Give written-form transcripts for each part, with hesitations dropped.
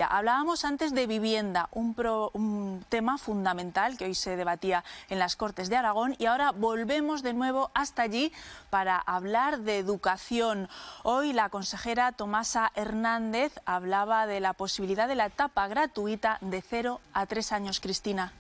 hablábamos antes de vivienda, un tema fundamental que hoy se debatía en las Cortes de Aragón, y ahora volvemos de nuevo hasta allí para hablar de educación. Hoy la consejera Tomasa Hernández hablaba de la posibilidad de la etapa gratuita de 0 a 3 años, Cristina.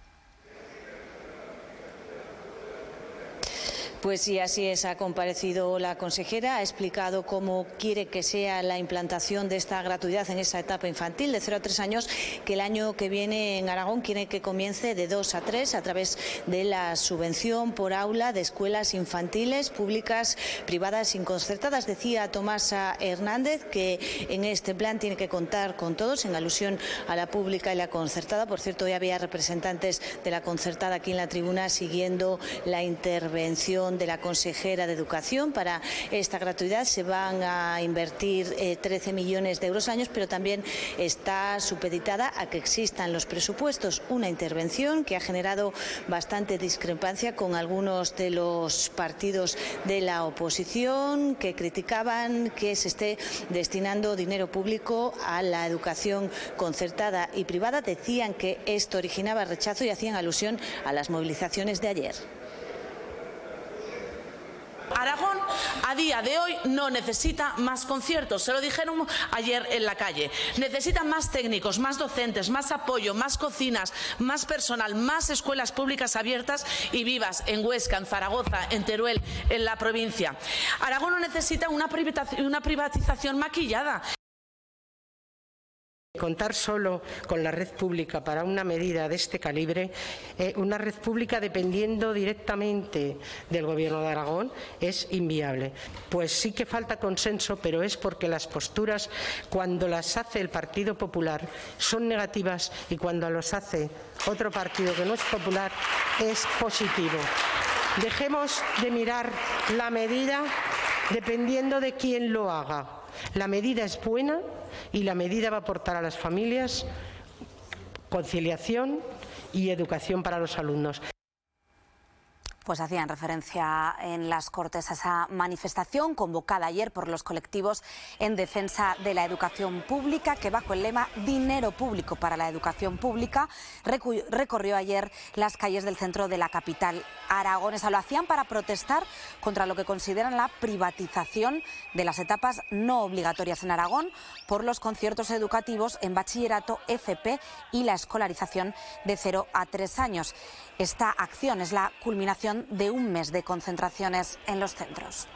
Pues sí, así es, ha comparecido la consejera, ha explicado cómo quiere que sea la implantación de esta gratuidad en esa etapa infantil de 0 a 3 años, que el año que viene en Aragón quiere que comience de 2 a 3 a través de la subvención por aula de escuelas infantiles públicas, privadas y concertadas. Decía Tomasa Hernández que en este plan tiene que contar con todos, en alusión a la pública y la concertada. Por cierto, hoy había representantes de la concertada aquí en la tribuna siguiendo la intervención de la consejera de Educación. Para esta gratuidad se van a invertir 13 millones de euros al año, pero también está supeditada a que existan los presupuestos. Una intervención que ha generado bastante discrepancia con algunos de los partidos de la oposición, que criticaban que se esté destinando dinero público a la educación concertada y privada. Decían que esto originaba rechazo y hacían alusión a las movilizaciones de ayer. Aragón a día de hoy no necesita más conciertos, se lo dijeron ayer en la calle. Necesita más técnicos, más docentes, más apoyo, más cocinas, más personal, más escuelas públicas abiertas y vivas en Huesca, en Zaragoza, en Teruel, en la provincia. Aragón no necesita una privatización maquillada. Contar solo con la red pública para una medida de este calibre, una red pública dependiendo directamente del Gobierno de Aragón, es inviable. Pues sí que falta consenso, pero es porque las posturas, cuando las hace el Partido Popular, son negativas, y cuando los hace otro partido que no es popular, es positivo. Dejemos de mirar la medida dependiendo de quién lo haga. La medida es buena y la medida va a aportar a las familias conciliación y educación para los alumnos. Pues hacían referencia en las Cortes a esa manifestación convocada ayer por los colectivos en defensa de la educación pública, que bajo el lema Dinero público para la educación pública recorrió ayer las calles del centro de la capital aragonesa. Lo hacían para protestar contra lo que consideran la privatización de las etapas no obligatorias en Aragón por los conciertos educativos en bachillerato, FP y la escolarización de 0 a 3 años. Esta acción es la culminación de un mes de concentraciones en los centros.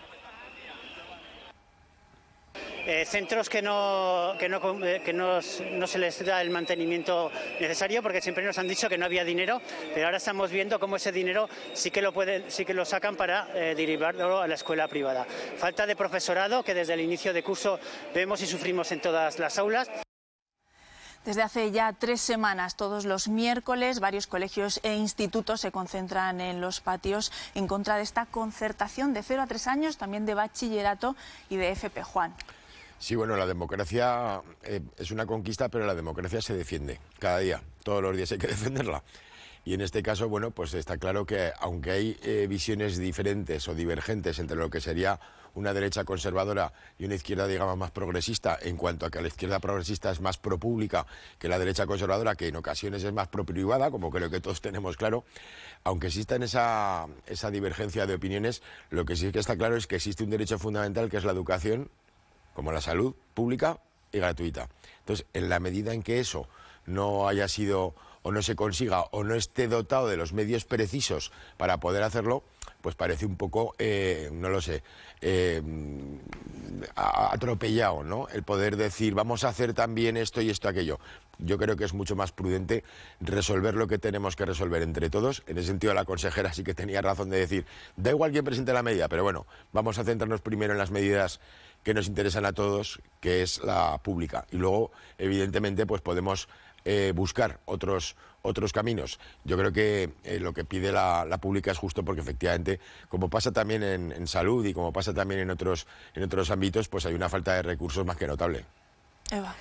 Centros que no se les da el mantenimiento necesario, porque siempre nos han dicho que no había dinero, pero ahora estamos viendo cómo ese dinero sí que lo sacan para derivarlo a la escuela privada. Falta de profesorado, que desde el inicio de curso vemos y sufrimos en todas las aulas. Desde hace ya 3 semanas, todos los miércoles, varios colegios e institutos se concentran en los patios en contra de esta concertación de 0 a 3 años, también de bachillerato y de FP. Juan. Sí, bueno, la democracia es una conquista, pero la democracia se defiende cada día, todos los días hay que defenderla. Y en este caso, bueno, pues está claro que aunque hay visiones diferentes o divergentes entre lo que sería una derecha conservadora y una izquierda, digamos, más progresista, en cuanto a que la izquierda progresista es más pro-pública que la derecha conservadora, que en ocasiones es más pro-privada, como creo que todos tenemos claro, aunque exista en esa divergencia de opiniones, lo que sí que está claro es que existe un derecho fundamental, que es la educación, como la salud pública y gratuita. Entonces, en la medida en que eso no haya sido o no se consiga o no esté dotado de los medios precisos para poder hacerlo, pues parece un poco, no lo sé, atropellado, ¿no? El poder decir, vamos a hacer también esto y esto, aquello. Yo creo que es mucho más prudente resolver lo que tenemos que resolver entre todos. En ese sentido, la consejera sí que tenía razón de decir, da igual quién presente la medida, pero bueno, vamos a centrarnos primero en las medidas que nos interesan a todos, que es la pública. Y luego, evidentemente, pues podemos buscar otros caminos. Yo creo que lo que pide la pública es justo, porque efectivamente, como pasa también en salud y como pasa también en otros ámbitos, pues hay una falta de recursos más que notable. Eva.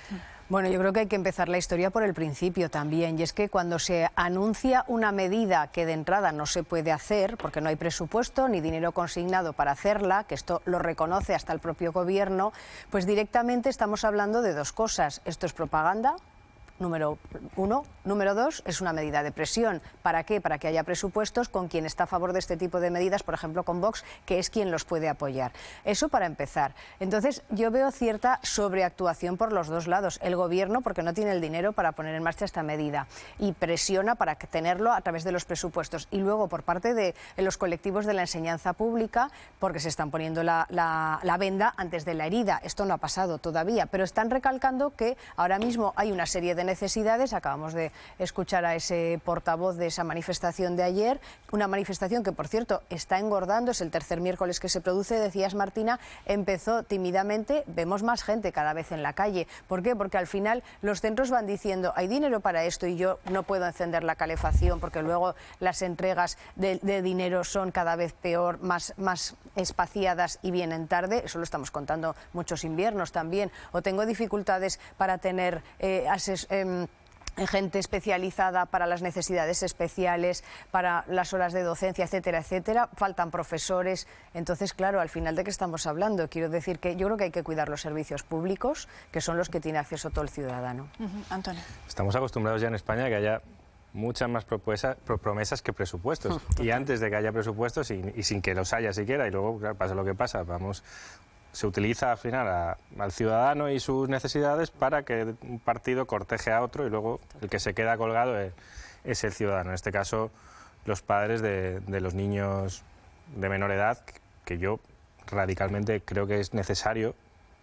Bueno, yo creo que hay que empezar la historia por el principio también, y es que cuando se anuncia una medida que de entrada no se puede hacer, porque no hay presupuesto ni dinero consignado para hacerla, que esto lo reconoce hasta el propio gobierno, pues directamente estamos hablando de dos cosas. Esto es propaganda, número uno. Número dos, es una medida de presión. ¿Para qué? Para que haya presupuestos con quien está a favor de este tipo de medidas, por ejemplo con Vox, que es quien los puede apoyar. Eso para empezar. Entonces yo veo cierta sobreactuación por los dos lados. El Gobierno, porque no tiene el dinero para poner en marcha esta medida, y presiona para tenerlo a través de los presupuestos. Y luego por parte de los colectivos de la enseñanza pública, porque se están poniendo la venda antes de la herida. Esto no ha pasado todavía, pero están recalcando que ahora mismo hay una serie de necesidades. Acabamos de escuchar a ese portavoz de esa manifestación de ayer, una manifestación que, por cierto, está engordando, es el tercer miércoles que se produce, decías, Martina, empezó tímidamente, vemos más gente cada vez en la calle. ¿Por qué? Porque al final los centros van diciendo, hay dinero para esto y yo no puedo encender la calefacción porque luego las entregas de dinero son cada vez peor, más espaciadas y vienen tarde. Eso lo estamos contando muchos inviernos también. O tengo dificultades para tener gente especializada para las necesidades especiales, para las horas de docencia, etcétera, etcétera. Faltan profesores. Entonces, claro, al final, ¿de qué estamos hablando? Quiero decir que yo creo que hay que cuidar los servicios públicos, que son los que tiene acceso todo el ciudadano. Antonio. Estamos acostumbrados ya en España a que haya muchas más promesas que presupuestos. Y antes de que haya presupuestos, y sin que los haya siquiera, y luego, claro, pasa lo que pasa, se utiliza al final al ciudadano y sus necesidades para que un partido corteje a otro y luego el que se queda colgado es el ciudadano. En este caso, los padres de los niños de menor edad, que yo radicalmente creo que es necesario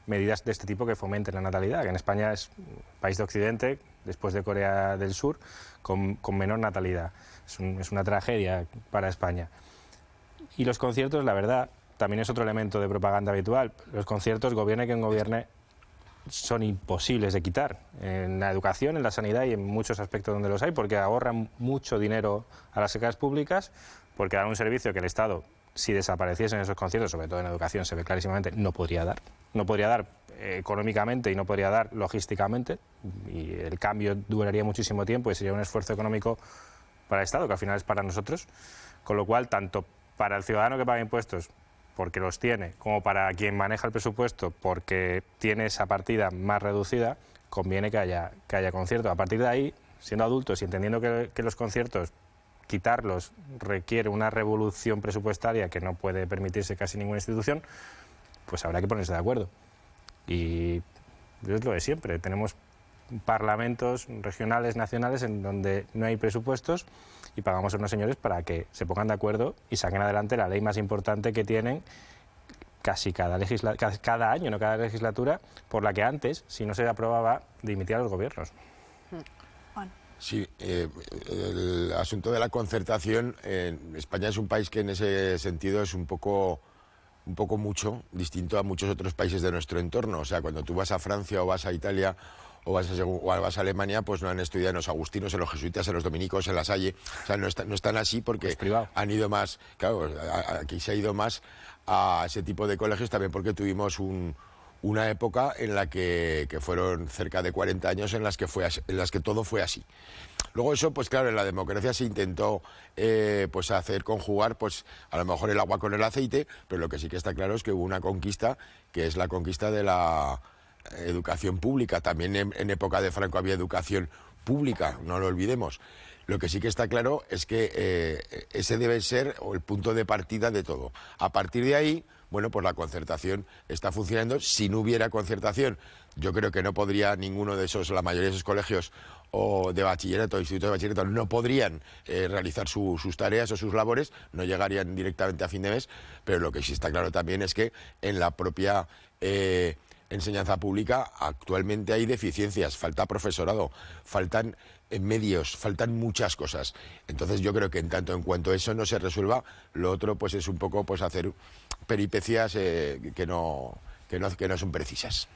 medidas de este tipo que fomenten la natalidad, que en España es un país de Occidente, después de Corea del Sur, con menor natalidad. Es una tragedia para España. Y los conciertos, la verdad, también es otro elemento de propaganda habitual. Los conciertos, gobierne quien gobierne, son imposibles de quitar. En la educación, en la sanidad y en muchos aspectos donde los hay, porque ahorran mucho dinero a las arcas públicas, porque dan un servicio que el Estado, si desapareciesen esos conciertos, sobre todo en educación, se ve clarísimamente, no podría dar. No podría dar económicamente y no podría dar logísticamente, y el cambio duraría muchísimo tiempo y sería un esfuerzo económico para el Estado, que al final es para nosotros, con lo cual, tanto para el ciudadano que paga impuestos, porque los tiene, como para quien maneja el presupuesto, porque tiene esa partida más reducida, conviene que haya conciertos. A partir de ahí, siendo adultos y entendiendo que los conciertos, quitarlos requiere una revolución presupuestaria que no puede permitirse casi ninguna institución, pues habrá que ponerse de acuerdo. Y es lo de siempre, tenemos parlamentos regionales, nacionales, en donde no hay presupuestos y pagamos a unos señores para que se pongan de acuerdo y saquen adelante la ley más importante que tienen casi cada año, no cada legislatura, por la que antes, si no se aprobaba, dimitir a los gobiernos. Sí, el asunto de la concertación, España es un país que en ese sentido es un poco mucho distinto a muchos otros países de nuestro entorno. O sea, cuando tú vas a Francia o vas a Italia o vas a Alemania, pues no han estudiado en los agustinos, en los jesuitas, en los dominicos, en la Salle. O sea, no están así porque han ido más, claro, aquí se ha ido más a ese tipo de colegios también porque tuvimos una época en la que fueron cerca de 40 años en las que todo fue así. Luego eso, pues claro, en la democracia se intentó pues hacer conjugar pues a lo mejor el agua con el aceite, pero lo que sí que está claro es que hubo una conquista, que es la conquista de la educación pública. También en época de Franco había educación pública, no lo olvidemos. Lo que sí que está claro es que ese debe ser el punto de partida de todo. A partir de ahí, bueno, pues la concertación está funcionando. Si no hubiera concertación, yo creo que no podría ninguno de esos, la mayoría de esos colegios o de bachillerato, institutos de bachillerato, no podrían realizar sus tareas o sus labores, no llegarían directamente a fin de mes, pero lo que sí está claro también es que en la propia enseñanza pública actualmente hay deficiencias, falta profesorado, faltan medios, faltan muchas cosas. Entonces yo creo que en tanto en cuanto eso no se resuelva, lo otro pues es un poco pues hacer peripecias que no son precisas.